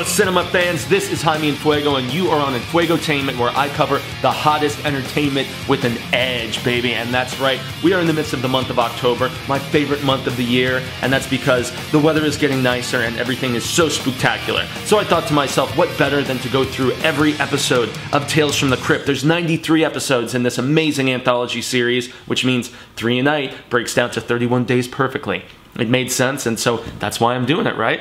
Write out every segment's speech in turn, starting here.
cinema fans, this is Jaime En Fuego, and you are on Enfuegotainment, where I cover the hottest entertainment with an edge, baby. And that's right, we are in the midst of the month of October, my favorite month of the year, and that's because the weather is getting nicer and everything is so spooktacular. So I thought to myself, what better than to go through every episode of Tales from the Crypt. There's 93 episodes in this amazing anthology series, which means 3 a night breaks down to 31 days perfectly. It made sense, and so that's why I'm doing it, right?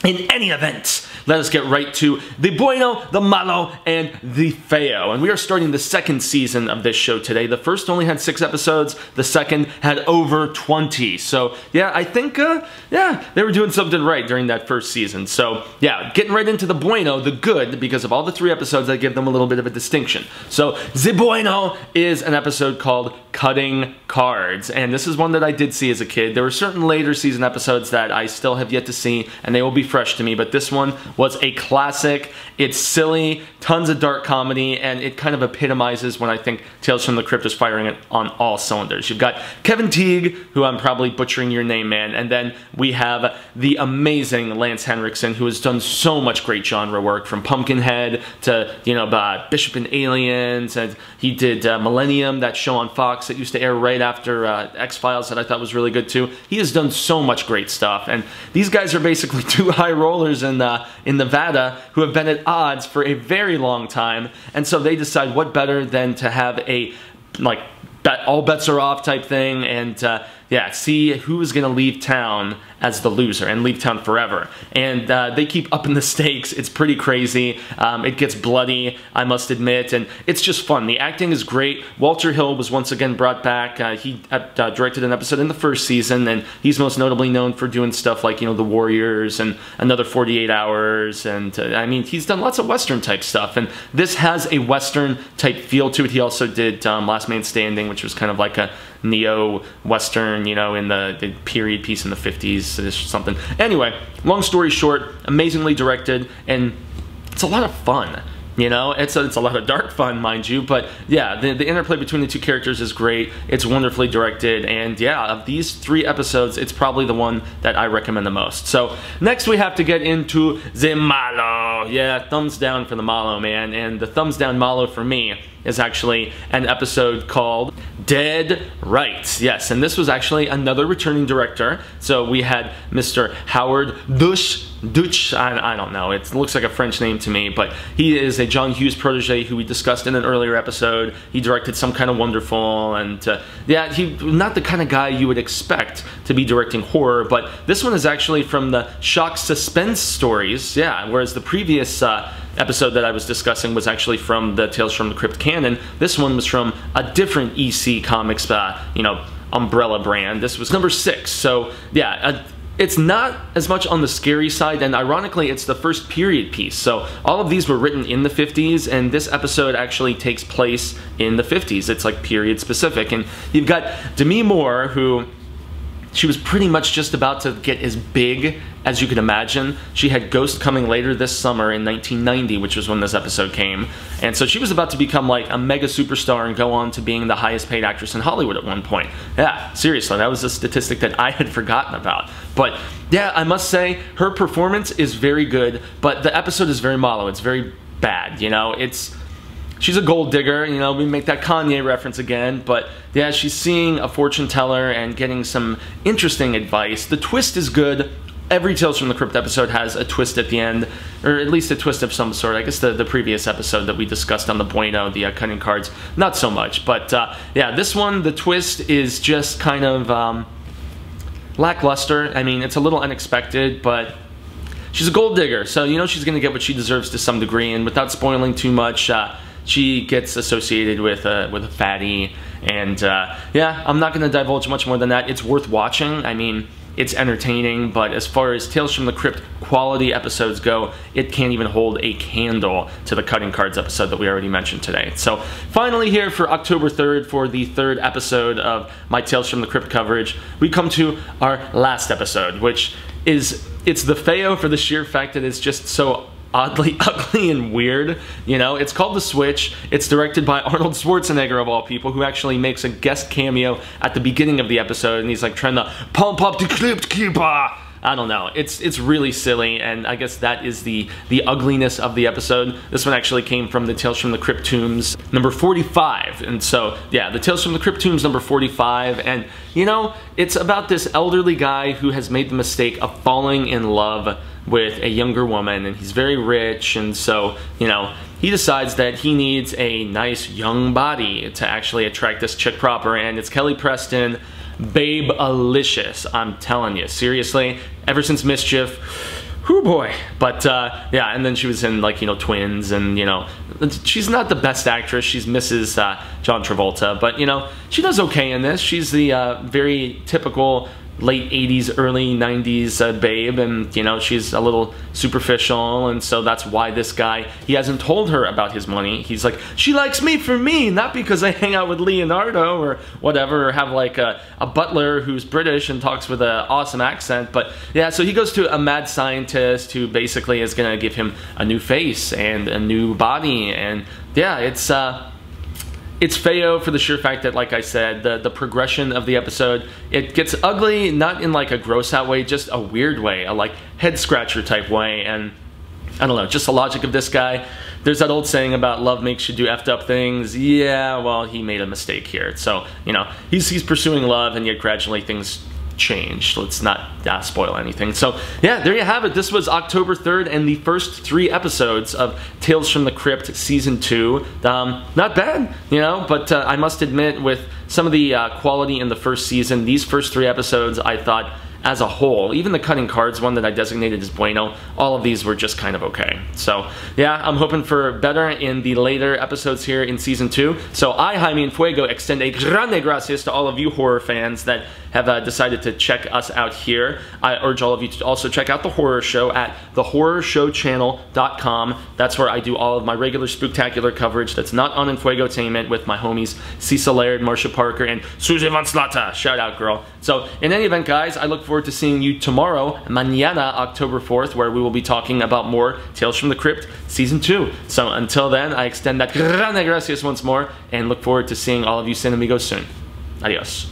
In any event, let us get right to the BUENO, the MALO, and the FEO. And we are starting the second season of this show today. The first only had 6 episodes. The second had over 20. So, yeah, I think, they were doing something right during that first season. So, yeah, getting right into the BUENO, the good, because of all the 3 episodes, I give them a little bit of a distinction. So, the BUENO is an episode called Cutting Cards. And this is one that I did see as a kid. There were certain later season episodes that I still have yet to see, and they will be fresh to me, but this one was a classic. It's silly, tons of dark comedy, and it kind of epitomizes when I think Tales from the Crypt is firing it on all cylinders. You've got Kevin Teague, who I'm probably butchering your name, man, and then we have the amazing Lance Henriksen, who has done so much great genre work, from Pumpkinhead to, you know, Bishop and Aliens, and he did Millennium, that show on Fox that used to air right after X-Files that I thought was really good too. He has done so much great stuff, and these guys are basically 2 high rollers in Nevada who have been at odds for a very long time, and so they decide what better than to have a, like, all bets are off type thing, and yeah, see who is going to leave town as the loser and leave town forever. And they keep upping the stakes. It's pretty crazy. It gets bloody, I must admit, and it's just fun. The acting is great. Walter Hill was once again brought back. He directed an episode in the first season, and he's most notably known for doing stuff like, you know, The Warriors and Another 48 Hours, and I mean, he's done lots of Western type stuff, and this has a Western type feel to it. He also did Last Man Standing, which was kind of like a neo-Western, you know, in the period piece in the 50s or something. Anyway, long story short, amazingly directed, and it's a lot of fun. You know, it's a lot of dark fun, mind you, but yeah, the interplay between the 2 characters is great. It's wonderfully directed, and yeah, of these 3 episodes, it's probably the one that I recommend the most. So, next we have to get into the MALO. Yeah, thumbs down for the MALO, man, and the thumbs down MALO for me is actually an episode called Dead Right. Yes, and this was actually another returning director. So we had Mr. Howard Deutsch, I don't know, it looks like a French name to me, but he is a John Hughes protege who we discussed in an earlier episode. He directed Some Kind of Wonderful, and yeah, he's not the kind of guy you would expect to be directing horror, but this one is actually from the shock suspense stories, yeah, whereas the previous episode that I was discussing was actually from the Tales from the Crypt canon. This one was from a different EC Comics, you know, umbrella brand. This was number 6, so yeah, it's not as much on the scary side, and ironically, it's the first period piece. So all of these were written in the 50s, and this episode actually takes place in the 50s. It's like period specific, and you've got Demi Moore, who she was pretty much just about to get as big as you could imagine. She had Ghost coming later this summer in 1990, which was when this episode came. And so she was about to become like a mega superstar and go on to being the highest paid actress in Hollywood at one point. Yeah, seriously, that was a statistic that I had forgotten about. But yeah, I must say, her performance is very good, but the episode is very MALO. It's very bad, you know? She's a gold digger, you know, we make that Kanye reference again, but yeah, she's seeing a fortune teller and getting some interesting advice. The twist is good. Every Tales from the Crypt episode has a twist at the end, or at least a twist of some sort. I guess the previous episode that we discussed on the BUENO, the Cutting Cards, not so much. But yeah, this one, the twist is just kind of lackluster. I mean, it's a little unexpected, but she's a gold digger, so you know she's going to get what she deserves to some degree, and without spoiling too much, she gets associated with a fatty, and yeah, I'm not going to divulge much more than that. It's worth watching. I mean, it's entertaining, but as far as Tales from the Crypt quality episodes go, it can't even hold a candle to the Cutting Cards episode that we already mentioned today. So finally here for October 3rd, for the 3rd episode of my Tales from the Crypt coverage, we come to our last episode, which is, it's the FEO for the sheer fact that it's just so oddly ugly and weird. You know, it's called The Switch. It's directed by Arnold Schwarzenegger, of all people, who actually makes a guest cameo at the beginning of the episode, and he's like trying to pump up the Crypt Keeper. I don't know. It's really silly, and I guess that is the ugliness of the episode. This one actually came from the Tales from the Crypt Tombs number 45, and so yeah, the Tales from the Crypt Tombs number 45, and you know, it's about this elderly guy who has made the mistake of falling in love with a younger woman, and he's very rich, and so, you know, he decides that he needs a nice young body to actually attract this chick proper, and it's Kelly Preston, babe-alicious, I'm telling you, seriously, ever since Mischief, whoo boy. But yeah, and then she was in, like, you know, Twins, and, you know, she's not the best actress, she's Mrs. John Travolta, but, you know, she does okay in this. She's the very typical late 80s, early 90s babe, and, you know, she's a little superficial, and so that's why this guy, he hasn't told her about his money. He's like, she likes me for me, not because I hang out with Leonardo or whatever, or have like a butler who's British and talks with an awesome accent. But yeah, so he goes to a mad scientist who basically is gonna give him a new face and a new body, and yeah, it's Feo for the sheer fact that, like I said, the progression of the episode, it gets ugly, not in like a gross out way, just a weird way, a like head scratcher type way, and I don't know, just the logic of this guy. There's that old saying about love makes you do effed up things. Yeah, well, he made a mistake here. So, you know, he's pursuing love, and yet gradually things changed. Let's not spoil anything. So yeah, there you have it. This was October 3rd and the first 3 episodes of Tales from the Crypt Season 2. Not bad, you know, but I must admit, with some of the quality in the first season, these first 3 episodes, I thought, as a whole, even the cutting cards one that I designated as bueno, all of these were just kind of okay. So yeah, I'm hoping for better in the later episodes here in Season 2. So I, Jaime En Fuego, extend a grande gracias to all of you horror fans that have decided to check us out here. I urge all of you to also check out The Horror Show at thehorrorshowchannel.com. That's where I do all of my regular spooktacular coverage that's not on Enfuegotainment with my homies Cecil Laird, Marcia Parker, and Susie Van Slata. Shout out, girl. So in any event, guys, I look forward to seeing you tomorrow, mañana, October 4th, where we will be talking about more Tales from the Crypt Season 2. So until then, I extend that grande gracias once more, and look forward to seeing all of you Sin Amigos soon. Adios.